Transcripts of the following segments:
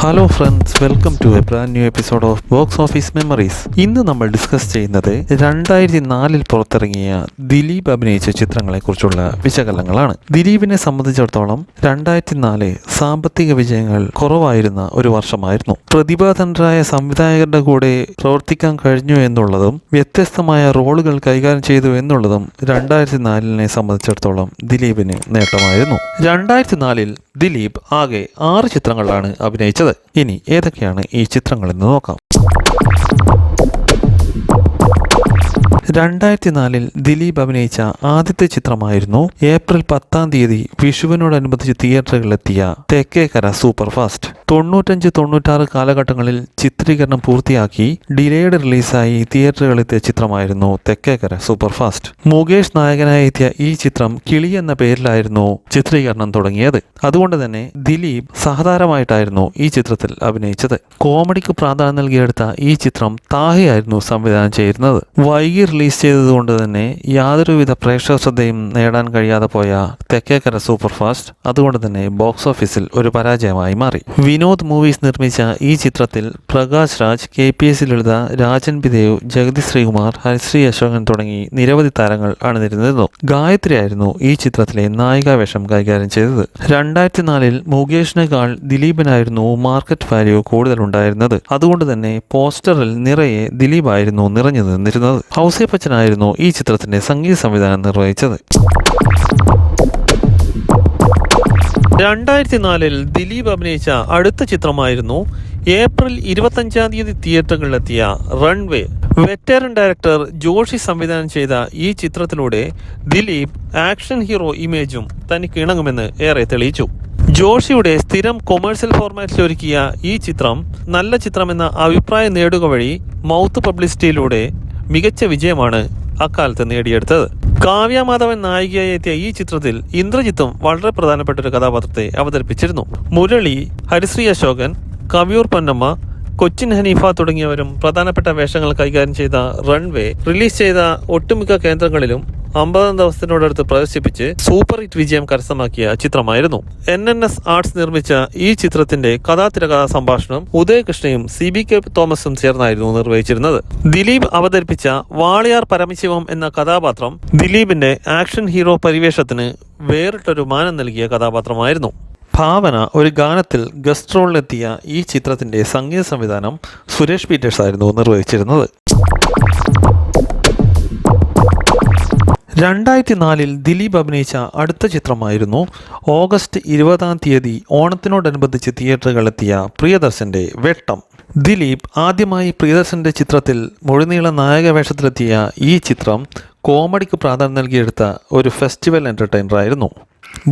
Hello friends, welcome to a brand new episode of box office memories. ഇന്ന് നമ്മൾ discuss ചെയ്യുന്നത് 2004 പുറത്തിറങ്ങിയ ദിലീപ് അഭിനയിച്ച ചിത്രങ്ങളെക്കുറിച്ചുള്ള വിശകലനങ്ങളാണ്. ദിലീപിനെ സംബന്ധിച്ചിടത്തോളം 2004 സാമ്പത്തിക വിജയങ്ങൾ കുറവായിരുന്ന ഒരു വർഷമായിരുന്നു. പ്രതിഭാധനരായ സംവിധായകരുടെ കൂടെ പ്രവർത്തിക്കാൻ കഴിഞ്ഞു എന്നുള്ളതും വ്യത്യസ്തമായ റോളുകൾ കൈകാര്യം ചെയ്തു എന്നുള്ളതും 2004 സംബന്ധിച്ചിടത്തോളം ദിലീപിന് നേട്ടമായിരുന്നു. 2004 ദിലീപ് ആകെ 6 ചിത്രങ്ങളിലാണ് അഭിനയിച്ചത്. ഇനി ഏതൊക്കെയാണ് ഈ ചിത്രങ്ങളെന്ന് നോക്കാം. 2004 ദിലീപ് അഭിനയിച്ച ആദ്യത്തെ ചിത്രമായിരുന്നു ഏപ്രിൽ 10 വിഷുവിനോടനുബന്ധിച്ച് തിയേറ്ററുകളിലെത്തിയ തെക്കേക്കര സൂപ്പർ ഫാസ്റ്റ്. 95-96 കാലഘട്ടങ്ങളിൽ ചിത്രീകരണം പൂർത്തിയാക്കി ഡിലേഡ് റിലീസായി തിയേറ്ററുകളിലെത്തിയ ചിത്രമായിരുന്നു തെക്കേക്കര സൂപ്പർ ഫാസ്റ്റ്. മുകേഷ് നായകനായി എത്തിയ ഈ ചിത്രം കിളി എന്ന പേരിലായിരുന്നു ചിത്രീകരണം തുടങ്ങിയത്. അതുകൊണ്ട് തന്നെ ദിലീപ് സഹതാരമായിട്ടായിരുന്നു ഈ ചിത്രത്തിൽ അഭിനയിച്ചത്. കോമഡിക്ക് പ്രാധാന്യം നൽകിയെടുത്ത ഈ ചിത്രം താഹയായിരുന്നു സംവിധാനം ചെയ്യുന്നത്. വൈകി റിലീസ് ചെയ്തതുകൊണ്ട് തന്നെ യാതൊരുവിധ പ്രേക്ഷക ശ്രദ്ധയും നേടാൻ കഴിയാതെ പോയ തെക്കേക്കര സൂപ്പർ ഫാസ്റ്റ് അതുകൊണ്ട് തന്നെ ബോക്സ് ഓഫീസിൽ ഒരു പരാജയമായി മാറി. വിനോദ് മൂവീസ് നിർമ്മിച്ച ഈ ചിത്രത്തിൽ പ്രകാശ് രാജ്, KPS ലളിത, രാജൻ പിദേവ്, ജഗതി ശ്രീകുമാർ, ഹരിശ്രീ അശോകൻ തുടങ്ങി നിരവധി താരങ്ങൾ അണിനിരന്നിരുന്നു. ഗായത്രി ആയിരുന്നു ഈ ചിത്രത്തിലെ നായികാവേഷം കൈകാര്യം ചെയ്തത്. 2004 മുകേഷിനേക്കാൾ ദിലീപിനായിരുന്നു മാർക്കറ്റ് വാല്യൂ കൂടുതലുണ്ടായിരുന്നത്. അതുകൊണ്ട് തന്നെ പോസ്റ്ററിൽ നിറയെ ദിലീപായിരുന്നു നിറഞ്ഞു നിന്നിരുന്നത്. ഔസേപ്പച്ചനായിരുന്നു ഈ ചിത്രത്തിന്റെ സംഗീത സംവിധാനം നിർവഹിച്ചത്. 2004 ദിലീപ് അഭിനയിച്ച അടുത്ത ചിത്രമായിരുന്നു ഏപ്രിൽ 25 തിയേറ്ററുകളിലെത്തിയ റൺവേ. വെറ്ററൻ ഡയറക്ടർ ജോഷി സംവിധാനം ചെയ്ത ഈ ചിത്രത്തിലൂടെ ദിലീപ് ആക്ഷൻ ഹീറോ ഇമേജും തനിക്ക് ഇണങ്ങുമെന്ന് ഏറെ തെളിയിച്ചു. ജോഷിയുടെ സ്ഥിരം കൊമേഴ്സ്യൽ ഫോർമാറ്റിൽ ഒരുക്കിയ ഈ ചിത്രം നല്ല ചിത്രമെന്ന അഭിപ്രായം നേടുക വഴി മൗത്ത് പബ്ലിസിറ്റിയിലൂടെ മികച്ച വിജയമാണ് അക്കാലത്ത് നേടിയെടുത്തത്. കാവ്യ മാധവൻ നായികയായി എത്തിയ ഈ ചിത്രത്തിൽ ഇന്ദ്രജിത്തും വളരെ പ്രധാനപ്പെട്ട ഒരു കഥാപാത്രത്തെ അവതരിപ്പിച്ചിരുന്നു. മുരളി, ഹരിശ്രീ അശോകൻ, കവിയൂർ പൊന്നമ്മ, കൊച്ചിൻ ഹനീഫ തുടങ്ങിയവരും പ്രധാനപ്പെട്ട വേഷങ്ങൾ കൈകാര്യം ചെയ്ത റൺവേ റിലീസ് ചെയ്ത ഒട്ടുമിക്ക കേന്ദ്രങ്ങളിലും 50 ദിവസത്തിനോടടുത്ത് പ്രദർശിപ്പിച്ച് സൂപ്പർ ഹിറ്റ് വിജയം കരസ്ഥമാക്കിയ ചിത്രമായിരുന്നു. NNS ആർട്സ് നിർമ്മിച്ച ഈ ചിത്രത്തിന്റെ കഥാതിരകഥാ സംഭാഷണം ഉദയകൃഷ്ണയും CBK തോമസും ചേർന്നായിരുന്നു നിർവഹിച്ചിരുന്നത്. ദിലീപ് അവതരിപ്പിച്ച വാളിയാർ പരമശിവം എന്ന കഥാപാത്രം ദിലീപിന്റെ ആക്ഷൻ ഹീറോ പരിവേഷത്തിന് വേറിട്ടൊരു മാനം നൽകിയ കഥാപാത്രമായിരുന്നു. ഭാവന ഒരു ഗാനത്തിൽ ഗസ്റ്റ് റോളിലെത്തിയ ഈ ചിത്രത്തിന്റെ സംഗീത സംവിധാനം സുരേഷ് പീറ്റേഴ്സ് ആയിരുന്നു നിർവഹിച്ചിരുന്നത്. 2004 ദിലീപ് അഭിനയിച്ച അടുത്ത ചിത്രമായിരുന്നു ഓഗസ്റ്റ് 20 ഓണത്തിനോടനുബന്ധിച്ച് തിയേറ്ററുകളിലെത്തിയ പ്രിയദർശന്റെ വെട്ടം. ദിലീപ് ആദ്യമായി പ്രിയദർശന്റെ ചിത്രത്തിൽ മുഴുനീള നായക വേഷത്തിലെത്തിയ ഈ ചിത്രം കോമഡിക്ക് പ്രാധാന്യം നൽകിയെടുത്ത ഒരു ഫെസ്റ്റിവൽ എൻ്റർടൈനറായിരുന്നു.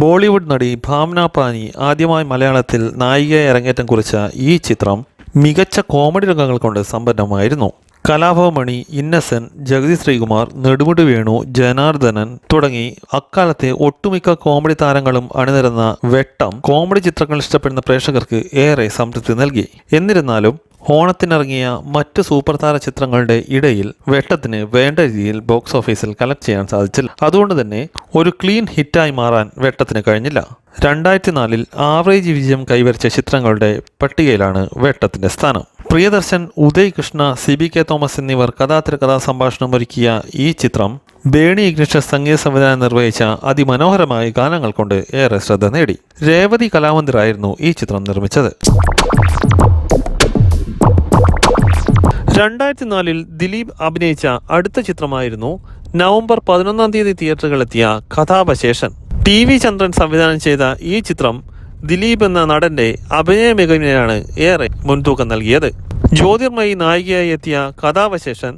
ബോളിവുഡ് നടി ഭാവന പാനി ആദ്യമായി മലയാളത്തിൽ നായികയായി അരങ്ങേറ്റം കുറിച്ച ഈ ചിത്രം മികച്ച കോമഡി രംഗങ്ങൾ കൊണ്ട് സമ്പന്നമായിരുന്നു. കലാഭവമണി, ഇന്നസെന്റ്, ജഗതി ശ്രീകുമാർ, നെടുമുടി വേണു, ജനാർദ്ദനൻ തുടങ്ങി അക്കാലത്തെ ഒട്ടുമിക്ക കോമഡി താരങ്ങളും അണിനിരന്ന വെട്ടം കോമഡി ചിത്രങ്ങൾ ഇഷ്ടപ്പെടുന്ന പ്രേക്ഷകർക്ക് ഏറെ സംതൃപ്തി നൽകി. എന്നിരുന്നാലും ഓണത്തിനിറങ്ങിയ മറ്റ് സൂപ്പർ താര ചിത്രങ്ങളുടെ ഇടയിൽ വെട്ടത്തിന് വേണ്ട രീതിയിൽ ബോക്സ് ഓഫീസിൽ കളക്ട് ചെയ്യാൻ സാധിച്ചില്ല. അതുകൊണ്ട് തന്നെ ഒരു ക്ലീൻ ഹിറ്റായി മാറാൻ വെട്ടത്തിന് കഴിഞ്ഞില്ല. 2004 ആവറേജ് വിജയം കൈവരിച്ച ചിത്രങ്ങളുടെ പട്ടികയിലാണ് വെട്ടത്തിന്റെ സ്ഥാനം. പ്രിയദർശൻ, ഉദയ് കൃഷ്ണ, CBK തോമസ് എന്നിവർ കഥാതിരകഥാ സംഭാഷണം ഒരുക്കിയ ഈ ചിത്രം ബേണി ഇഗ്നിഷ്യസ് സംഗീത സംവിധാനം നിർവഹിച്ച അതിമനോഹരമായ ഗാനങ്ങൾ കൊണ്ട് ഏറെ ശ്രദ്ധ നേടി. രേവതി കലാമന്ദിറായിരുന്നു ഈ ചിത്രം നിർമ്മിച്ചത്. 2004 ദിലീപ് അഭിനയിച്ച അടുത്ത ചിത്രമായിരുന്നു നവംബർ 11 തിയേറ്ററുകളിലെത്തിയ കഥാവശേഷൻ. TV ചന്ദ്രൻ സംവിധാനം ചെയ്ത ഈ ചിത്രം ദിലീപ് എന്ന നടന്റെ അഭിനയ മികവിനെയാണ് ഏറെ മുൻതൂക്കം നൽകിയത്. ജ്യോതിർമയി നായികയായി എത്തിയ കഥാവശേഷൻ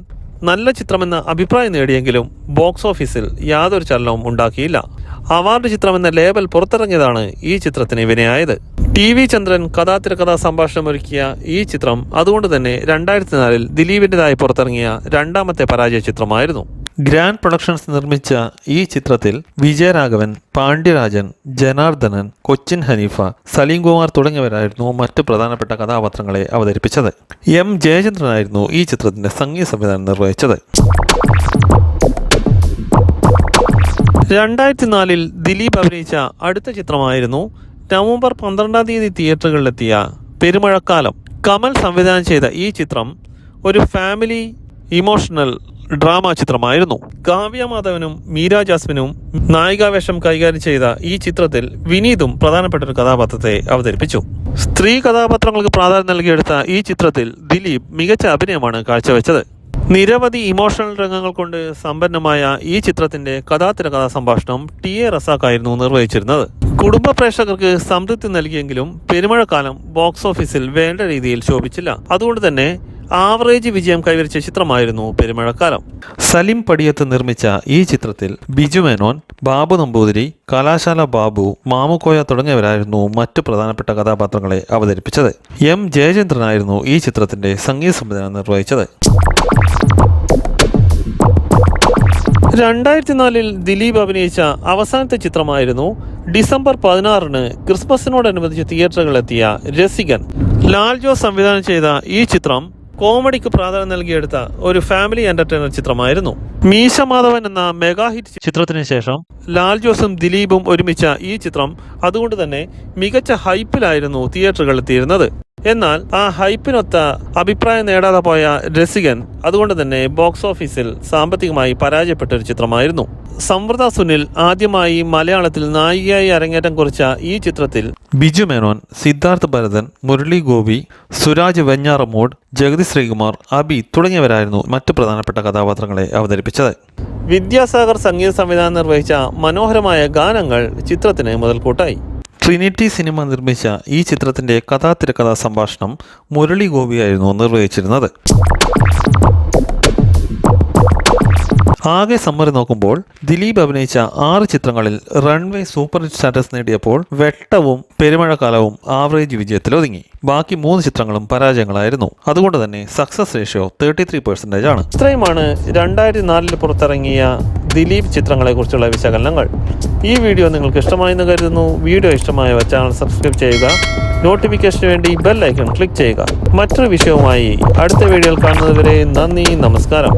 നല്ല ചിത്രമെന്ന അഭിപ്രായം നേടിയെങ്കിലും ബോക്സ് ഓഫീസിൽ യാതൊരു ചലനവും ഉണ്ടാക്കിയില്ല. അവാർഡ് ചിത്രമെന്ന ലേബൽ പുറത്തിറങ്ങിയതാണ് ഈ ചിത്രത്തിന് വിനയായത്. TV ചന്ദ്രൻ കഥാതിരകഥാ സംഭാഷണം ഒരുക്കിയ ഈ ചിത്രം അതുകൊണ്ട് തന്നെ 2004 ദിലീപിൻ്റെതായി പുറത്തിറങ്ങിയ രണ്ടാമത്തെ പരാജയ ചിത്രമായിരുന്നു. ഗ്രാൻഡ് പ്രൊഡക്ഷൻസ് നിർമ്മിച്ച ഈ ചിത്രത്തിൽ വിജയരാഘവൻ, പാണ്ഡ്യരാജൻ, ജനാർദ്ദനൻ, കൊച്ചിൻ ഹനീഫ, സലീം കുമാർ തുടങ്ങിയവരായിരുന്നു മറ്റ് പ്രധാനപ്പെട്ട കഥാപാത്രങ്ങളെ അവതരിപ്പിച്ചത്. M ജയചന്ദ്രനായിരുന്നു ഈ ചിത്രത്തിന്റെ സംഗീത സംവിധാനം നിർവഹിച്ചത്. 2004 ദിലീപ് അഭിനയിച്ച അടുത്ത ചിത്രമായിരുന്നു നവംബർ 12 തിയേറ്ററുകളിലെത്തിയ പെരുമഴക്കാലം. കമൽ സംവിധാനം ചെയ്ത ഈ ചിത്രം ഒരു ഫാമിലി ഇമോഷണൽ ഡ്രാമ ചിത്രമായിരുന്നു. കാവ്യ മാധവനും മീര ജാസ്മിനും നായികാവേഷം കൈകാര്യം ചെയ്ത ഈ ചിത്രത്തിൽ വിനീതും പ്രധാനപ്പെട്ട ഒരു കഥാപാത്രത്തെ അവതരിപ്പിച്ചു. സ്ത്രീ കഥാപാത്രങ്ങൾക്ക് പ്രാധാന്യം നൽകിയെടുത്ത ഈ ചിത്രത്തിൽ ദിലീപ് മികച്ച അഭിനയമാണ് കാഴ്ചവെച്ചത്. നിരവധി ഇമോഷണൽ രംഗങ്ങൾ കൊണ്ട് സമ്പന്നമായ ഈ ചിത്രത്തിന്റെ കഥാതിരകഥാ സംഭാഷണം ടി.എ. റസാഖായിരുന്നു നിർവഹിച്ചിരുന്നത്. കുടുംബ പ്രേക്ഷകർക്ക് സംതൃപ്തി നൽകിയെങ്കിലും പെരുമഴക്കാലം ബോക്സ് ഓഫീസിൽ വേണ്ട രീതിയിൽ ശോഭിച്ചില്ല. അതുകൊണ്ട് തന്നെ ആവറേജ് വിജയം കൈവരിച്ച ചിത്രമായിരുന്നു പെരുമഴക്കാലം. സലിം പടിയത്ത് നിർമ്മിച്ച ഈ ചിത്രത്തിൽ ബിജു മേനോൻ, ബാബു നമ്പൂതിരി, കലാശാല ബാബു, മാമുക്കോയ തുടങ്ങിയവരായിരുന്നു മറ്റു പ്രധാനപ്പെട്ട കഥാപാത്രങ്ങളെ അവതരിപ്പിച്ചത്. എം ജയചന്ദ്രനായിരുന്നു ഈ ചിത്രത്തിന്റെ സംഗീത സംവിധാനം നിർവഹിച്ചത്. 2004 ദിലീപ് അഭിനയിച്ച അവസാനത്തെ ചിത്രമായിരുന്നു ഡിസംബർ 16 ക്രിസ്മസിനോടനുബന്ധിച്ച് തിയേറ്ററുകളിലെത്തിയ രസികൻ. ലാൽ ജോസ് സംവിധാനം ചെയ്ത ഈ ചിത്രം കോമഡിക്ക് പ്രാധാന്യം നൽകിയെടുത്ത ഒരു ഫാമിലി എന്റർടൈനർ ചിത്രമായിരുന്നു. മീശ മാധവൻ എന്ന മെഗാ ഹിറ്റ് ചിത്രത്തിന് ശേഷം ലാൽ ജോസും ദിലീപും ഒരുമിച്ച ഈ ചിത്രം അതുകൊണ്ട് തന്നെ മികച്ച ഹൈപ്പിലായിരുന്നു തിയേറ്ററുകളിലെത്തിയിരുന്നത്. എന്നാൽ ആ ഹൈപ്പിനൊത്ത അഭിപ്രായം നേടാതെ പോയ രസികൻ അതുകൊണ്ട് തന്നെ ബോക്സ് ഓഫീസിൽ സാമ്പത്തികമായി പരാജയപ്പെട്ട ഒരു ചിത്രമായിരുന്നു. സംവൃത സുനിൽ ആദ്യമായി മലയാളത്തിൽ നായികയായി അരങ്ങേറ്റം കുറിച്ച ഈ ചിത്രത്തിൽ ബിജു മേനോൻ, സിദ്ധാർത്ഥ് ഭരതൻ, മുരളി ഗോപി, സുരാജ് വെഞ്ഞാറമൂട്, ജഗതി ശ്രീകുമാർ, അബി തുടങ്ങിയവരായിരുന്നു മറ്റു പ്രധാനപ്പെട്ട കഥാപാത്രങ്ങളെ അവതരിപ്പിച്ചത്. വിദ്യാസാഗർ സംഗീത സംവിധാനം നിർവഹിച്ച മനോഹരമായ ഗാനങ്ങൾ ചിത്രത്തിന് മുതൽക്കൂട്ടായി. ട്രിനിറ്റി സിനിമ നിർമ്മിച്ച ഈ ചിത്രത്തിന്റെ കഥാതിരകഥാ സംഭാഷണം മുരളി ഗോപിയായിരുന്നു നിർവഹിച്ചിരുന്നത്. ആകെ സമ്മറി നോക്കുമ്പോൾ ദിലീപ് അഭിനയിച്ച 6 ചിത്രങ്ങളിൽ റൺവേ സൂപ്പർ ഹിറ്റ് സ്റ്റാറ്റസ് നേടിയപ്പോൾ വെട്ടവും പെരുമഴക്കാലവും ആവറേജ് വിജയത്തിലൊതുങ്ങി. ബാക്കി 3 ചിത്രങ്ങളും പരാജയങ്ങളായിരുന്നു. അതുകൊണ്ട് തന്നെ സക്സസ് റേഷ്യോ 33% ആണ്. ഇത്രയുമാണ് 2004 പുറത്തിറങ്ങിയ ദിലീപ് ചിത്രങ്ങളെ കുറിച്ചുള്ള വിശകലനങ്ങൾ. ഈ വീഡിയോ നിങ്ങൾക്ക് ഇഷ്ടമായെന്ന് കരുതുന്നു. വീഡിയോ ഇഷ്ടമായ ചാനൽ സബ്സ്ക്രൈബ് ചെയ്യുക. നോട്ടിഫിക്കേഷന് വേണ്ടി ബെൽ ഐക്കൺ ക്ലിക്ക് ചെയ്യുക. മറ്റൊരു വിഷയവുമായി അടുത്ത വീഡിയോയിൽ കാണുന്നതുവരെ നന്ദി, നമസ്കാരം.